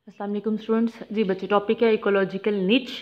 अस्सलाम वालेकुम स्टूडेंट्स। जी बच्चे, टॉपिक है इकोलॉजिकल निच।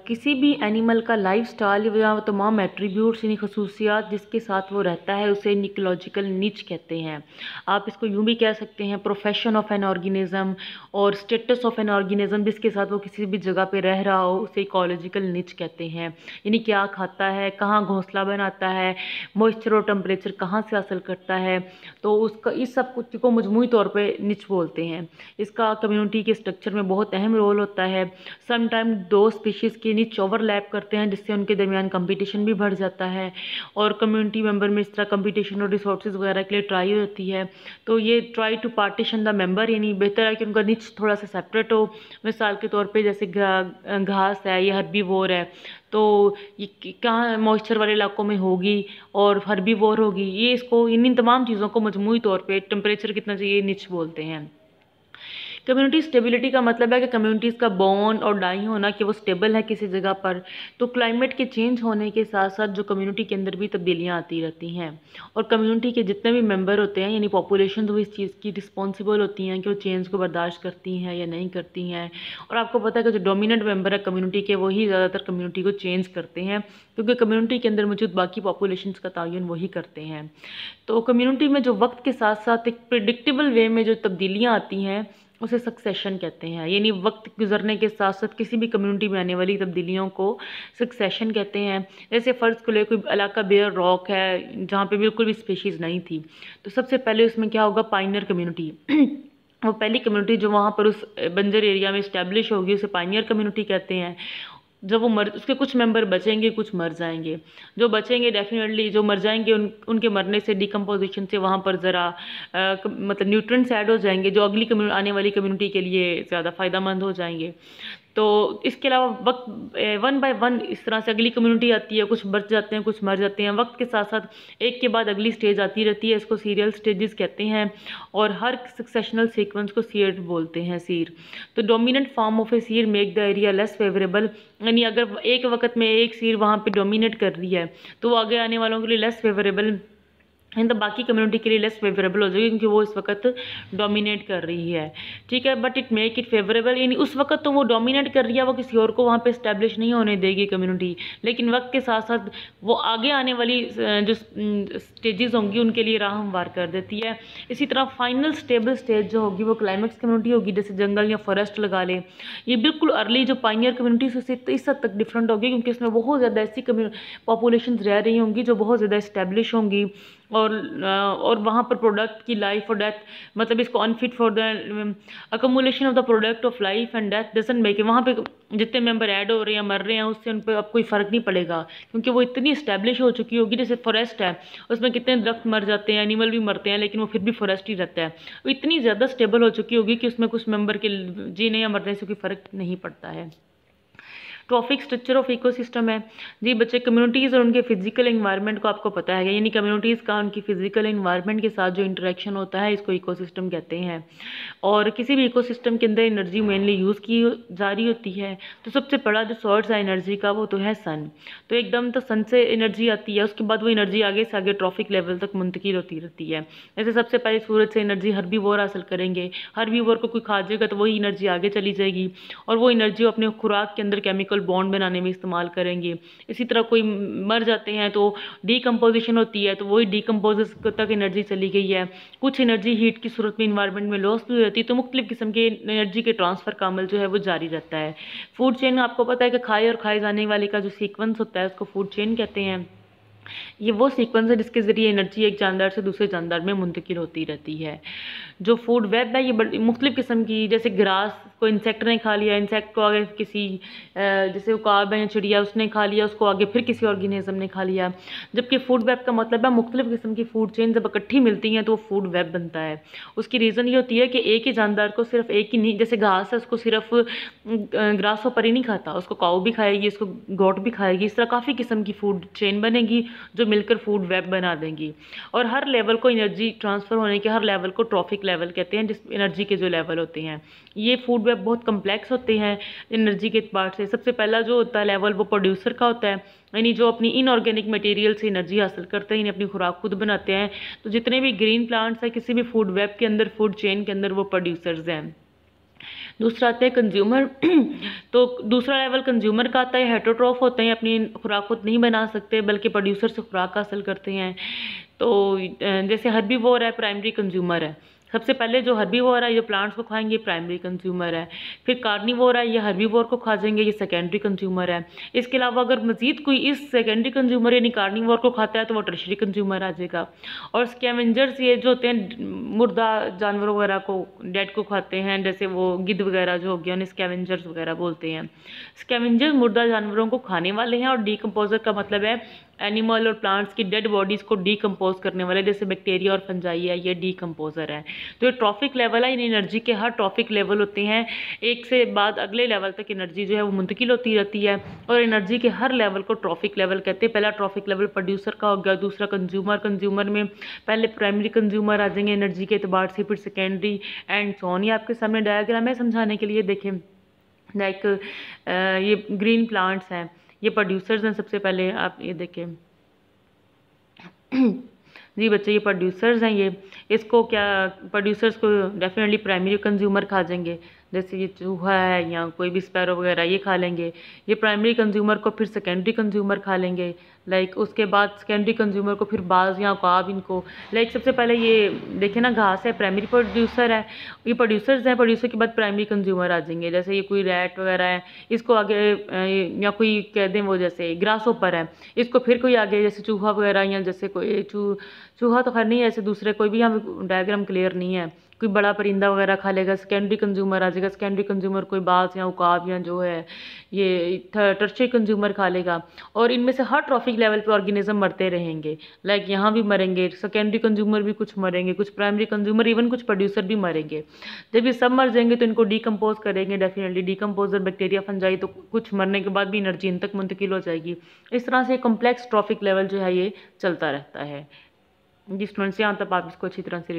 किसी भी एनिमल का लाइफ स्टाइल या तमाम एट्रीब्यूट्स यानी खसूसियात जिसके साथ वो रहता है उसे इकोलॉजिकल निच कहते हैं। आप इसको यूँ भी कह सकते हैं प्रोफेशन ऑफ एन ऑर्गेनिज्म और स्टेटस ऑफ एन ऑर्गेनिज्म जिसके साथ वो किसी भी जगह पे रह रहा हो उसे इकोलॉजिकल निच कहते हैं। यानी क्या खाता है, कहाँ घोंसला बनाता है, मॉइस्चर और टेम्परेचर कहाँ से हासिल करता है, तो उसका इस सब कुछ को मजमूई तौर पर निच बोलते हैं। इसका कम्युनिटी के स्ट्रक्चर में बहुत अहम रोल होता है। समटाइम दो स्पीशीज़ के नीच ओवरलैप करते हैं जिससे उनके दरमियान कंपटीशन भी बढ़ जाता है और कम्युनिटी मेंबर में इस तरह कंपटीशन और रिसोर्सेज वगैरह के लिए ट्राई होती है। तो ये try to partition the member, यानी बेहतर है कि उनका निच थोड़ा सा सेपरेट हो। मिसाल के तौर पे जैसे घास है, ये हर्बीवोर है, तो ये कहाँ मॉइस्चर वाले इलाकों में होगी और हर्बीवोर होगी। ये इसको इन तमाम चीज़ों को मजमूई तौर पे टेम्परेचर कितना चाहिए निच बोलते हैं। कम्युनिटी स्टेबिलिटी का मतलब है कि कम्युनिटीज़ का बॉन्ड और डाई होना कि वो स्टेबल है किसी जगह पर। तो क्लाइमेट के चेंज होने के साथ साथ जो कम्युनिटी के अंदर भी तब्दीलियाँ आती रहती हैं और कम्युनिटी के जितने भी मेंबर होते हैं यानी पॉपुलेशन तो इस चीज़ की रिस्पॉन्सिबल होती हैं कि वो चेंज को बर्दाश्त करती हैं या नहीं करती हैं। और आपको पता है कि जो डोमिनेंट मेंबर है कम्युनिटी के वही ज़्यादातर कम्युनिटी को चेंज करते हैं क्योंकि कम्युनिटी के अंदर मौजूद बाकी पॉपुलेशन का तयन वही करते हैं। तो कम्युनिटी में जो वक्त के साथ साथ एक प्रिडिक्टेबल वे में जो तब्दीलियाँ आती हैं उसे सक्सेशन कहते हैं। यानी वक्त गुजरने के साथ साथ किसी भी कम्युनिटी में आने वाली तब्दीलियों को सक्सेशन कहते हैं। जैसे फ़र्ज़ को ले कोई इलाका बेयर रॉक है जहाँ पे बिल्कुल भी स्पीशीज़ नहीं थी, तो सबसे पहले उसमें क्या होगा, पाइनियर कम्युनिटी वो पहली कम्युनिटी जो वहाँ पर उस बंजर एरिया में इस्टेब्लिश होगी उसे पाइनियर कम्युनिटी कहते हैं। जब वो उसके कुछ मेंबर बचेंगे, कुछ मर जाएंगे। जो बचेंगे डेफिनेटली, जो मर जाएंगे उनके मरने से डिकम्पोजिशन से वहाँ पर ज़रा मतलब न्यूट्रिएंट्स ऐड हो जाएंगे जो अगली आने वाली कम्युनिटी के लिए ज़्यादा फ़ायदेमंद हो जाएंगे। तो इसके अलावा वक्त वन बाय वन इस तरह से अगली कम्युनिटी आती है, कुछ बच जाते हैं, कुछ मर जाते हैं। वक्त के साथ साथ एक के बाद अगली स्टेज आती रहती है, इसको सीरियल स्टेजेस कहते हैं और हर सक्सेशनल सीक्वेंस को सीर बोलते हैं, सीर। तो dominant form of A Seer make the area less favourable, यानी अगर एक वक्त में एक सीर वहाँ पे डोमिनेट कर रही है तो वो आगे आने वालों के लिए लेस फेवरेबल तो बाकी कम्युनिटी के लिए लेस फेवरेबल हो जाएगी क्योंकि वो इस वक्त डोमिनेट कर रही है। ठीक है, but it make it favourable, यानी उस वक्त तो वो डोमिनेट कर रही है, वो किसी और को वहाँ पे इस्टेब्लिश नहीं होने देगी कम्युनिटी, लेकिन वक्त के साथ साथ वो आगे आने वाली जो स्टेजेस होंगी उनके लिए राह हमवार कर देती है। इसी तरह फाइनल स्टेबल स्टेज जो होगी वो क्लाइमेक्स कम्युनिटी होगी, जैसे जंगल या फॉरेस्ट लगा लें। ये बिल्कुल अर्ली जो पाइनियर कम्युनिटी से इस हद तक डिफरेंट होगी क्योंकि इसमें बहुत ज़्यादा ऐसी पॉपुलेशन रह रही होंगी जो बहुत ज़्यादा इस्टेब्लिश होंगी और वहाँ पर प्रोडक्ट की लाइफ और डेथ, मतलब इसको unfit for the accumulation of the product of life and death doesn't make. वहाँ पे जितने मेंबर ऐड हो रहे हैं मर रहे हैं उससे उन पर अब कोई फ़र्क नहीं पड़ेगा क्योंकि वो इतनी इस्टेब्लिश हो चुकी होगी। जैसे फॉरेस्ट है उसमें कितने दरख्त मर जाते हैं, एनिमल भी मरते हैं, लेकिन वो फिर भी फॉरेस्ट ही रहता है। वो इतनी ज़्यादा स्टेबल हो चुकी होगी कि उसमें कुछ मेंबर के जीने या मरने से कोई फ़र्क नहीं पड़ता है। ट्रॉफिक स्ट्रक्चर ऑफ इकोसिस्टम है। जी बच्चे, कम्युनिटीज़ और उनके फिजिकल एनवायरनमेंट को आपको पता है, यानी कम्युनिटीज़ का उनकी फिजिकल एनवायरनमेंट के साथ जो इंटरेक्शन होता है इसको इकोसिस्टम कहते हैं। और किसी भी इकोसिस्टम के अंदर एनर्जी मेनली यूज़ की जा रही होती है। तो सबसे बड़ा जो सोर्स है एनर्जी का वो तो है सन। तो एकदम तो सन से एनर्जी आती है, उसके बाद वो एनर्जी आगे से आगे ट्रॉफिक लेवल तक मुंतकिल होती रहती है। जैसे सबसे पहले सूरज से एनर्जी हर्बीवोर हासिल करेंगे, हर्बीवोर को कोई खा जाएगा तो वही एनर्जी आगे चली जाएगी और वो एनर्जी अपने खुराक के अंदर केमिकल बॉन्ड बनाने में इस्तेमाल करेंगे। इसी तरह कोई मर जाते हैं तो डीकम्पोजिशन होती है तो वही डीकम्पोज तक एनर्जी चली गई है। कुछ एनर्जी हीट की सूरत में इन्वायरमेंट में लॉस भी हो जाती है, तो मुख्तलिफ किस्म के एनर्जी के ट्रांसफ़र का अमल जो है वो जारी रहता है। फूड चेन आपको पता है कि खाए और खाए जाने वाले का जो सीक्वेंस होता है उसको फूड चेन कहते हैं। ये वो सीक्वेंस है जिसके ज़रिए एनर्जी एक जानदार से दूसरे जानदार में मुंतकिल होती रहती है। जो फूड वेब है ये बड़ी मुख्तलिफ किस्म की, जैसे ग्रास को इंसेक्ट ने खा लिया, इंसेक्ट को आगे किसी जैसे उकाब है या चिड़िया उसने खा लिया, उसको आगे फिर किसी ऑर्गेनिज्म ने खा लिया। जबकि फूड वेब का मतलब है मुख्तलिफ किस्म की फूड चेन जब इकट्ठी मिलती हैं तो वो फूड वेब बनता है। उसकी रीज़न ये होती है कि एक ही जानदार को सिर्फ एक ही नहीं, जैसे घास है उसको सिर्फ ग्रास ऊपर ही नहीं खाता, उसको काऊ भी खाएगी, उसको गोट भी खाएगी। इस तरह काफ़ी किस्म की फूड चेन बनेगी जो मिलकर फूड वेब बना देंगी। और हर लेवल को एनर्जी ट्रांसफ़र होने के हर लेवल को ट्रॉफिक लेवल कहते हैं, जिस एनर्जी के जो लेवल होते हैं। ये फूड वेब बहुत कम्प्लेक्स होते हैं एनर्जी के पार्ट से। सबसे पहला जो होता है लेवल वो प्रोड्यूसर का होता है, यानी जो अपनी इनऑर्गेनिक मटेरियल से एनर्जी हासिल करते हैं, अपनी खुराक खुद बनाते हैं। तो जितने भी ग्रीन प्लांट्स हैं किसी भी फूड वेब के अंदर, फूड चेन के अंदर, वो प्रोड्यूसर्स हैं। दूसरा आता है कंज्यूमर। तो दूसरा लेवल कंज्यूमर का आता है, हेटरोट्रॉफ होते हैं, अपनी खुराक खुद नहीं बना सकते बल्कि प्रोड्यूसर से खुराक हासिल करते हैं। तो जैसे हर्बीवोर है, प्राइमरी कंज्यूमर है। सबसे पहले जो हर्बीवोर है, ये प्लांट्स को खाएंगे, प्राइमरी कंज्यूमर है। फिर कार्निवोर है, ये हर्बीवोर को खा जाएंगे, ये सेकेंडरी कंज्यूमर है। इसके अलावा अगर मजीद कोई इस सेकेंडरी कंज्यूमर यानी कार्निवोर को खाता है तो वो टर्शरी कंज्यूमर आ जाएगा। और स्कैवेंजर्स ये जो होते हैं मुर्दा जानवरों वगैरह को, डेड को खाते हैं, जैसे वो गिद्ध वगैरह जो हो गया, उन्हें स्कैवेंजर्स वगैरह बोलते हैं। स्कैवेंजर्स मुर्दा जानवरों को खाने वाले हैं, और डीकम्पोजर का मतलब है एनिमल और प्लांट्स की डेड बॉडीज़ को डीकम्पोज करने वाले, जैसे बैक्टीरिया और फंजाई है, ये डीकम्पोजर है। तो ये ट्रॉफिक लेवल है, इन एनर्जी के हर ट्रॉफिक लेवल होते हैं, एक से बाद अगले लेवल तक एनर्जी जो है वो मुंतकिल होती रहती है। और एनर्जी के हर लेवल को ट्रॉफिक लेवल कहते हैं। पहला ट्रॉफिक लेवल प्रोड्यूसर का हो गया, दूसरा कंज्यूमर। कंज्यूमर में पहले प्राइमरी कंज्यूमर आ जाएंगे एनर्जी के एतबार से, फिर सेकेंडरी एंड सो ऑन। ये आपके सामने डायग्राम है समझाने के लिए, देखें। लाइक ये ग्रीन प्लांट्स हैं, ये प्रोड्यूसर्स हैं। सबसे पहले आप ये देखें जी बच्चे, ये प्रोड्यूसर्स हैं। ये इसको क्या, प्रोड्यूसर्स को डेफिनेटली प्राइमरी कंज्यूमर खा जाएंगे, जैसे ये चूहा है या कोई भी स्पैरो वगैरह, ये खा लेंगे। ये प्राइमरी कंज्यूमर को फिर सेकेंडरी कंज्यूमर खा लेंगे। लाइक उसके बाद सेकेंडरी कंज्यूमर को फिर बाज या उकाब इनको, लाइक सबसे पहले ये देखें ना, घास है, प्राइमरी प्रोड्यूसर है, ये प्रोड्यूसर्स हैं। प्रोड्यूसर के बाद प्राइमरी कंज्यूमर आ जाएंगे, जैसे ये कोई रैट वगैरह है, इसको आगे या कोई कह दें वो जैसे ग्रास होपर है, इसको फिर कोई आगे जैसे चूहा वगैरह, या जैसे कोई चूहा तो खैर नहीं है, ऐसे दूसरे कोई भी, यहाँ डायग्राम क्लियर नहीं है, कोई बड़ा परिंदा वगैरह खा लेगा, सेकेंडरी कंज्यूमर आ जाएगा। सेकेंडरी कंज्यूमर कोई बाज या उकाब या जो है ये टर्शरी कंज्यूमर खा लेगा। और इनमें से हर ट्रॉफिक लेवल पे ऑर्गेनिज्म मरते रहेंगे, लाइक यहाँ भी मरेंगे, सेकेंडरी कंज्यूमर भी कुछ मरेंगे, कुछ प्राइमरी कंज्यूमर, इवन कुछ प्रोड्यूसर भी मरेंगे। जब ये सब मर जाएंगे तो इनको डीकम्पोज करेंगे, डेफिनेटली डीकम्पोजर बैक्टीरिया फंजाई, तो कुछ मरने के बाद भी एनर्जी इन तक मुंतकिल हो जाएगी। इस तरह से कॉम्प्लेक्स ट्रॉफिक लेवल जो है ये चलता रहता है। जी स्टूडेंट्स, यहाँ तक आप इसको अच्छी तरह से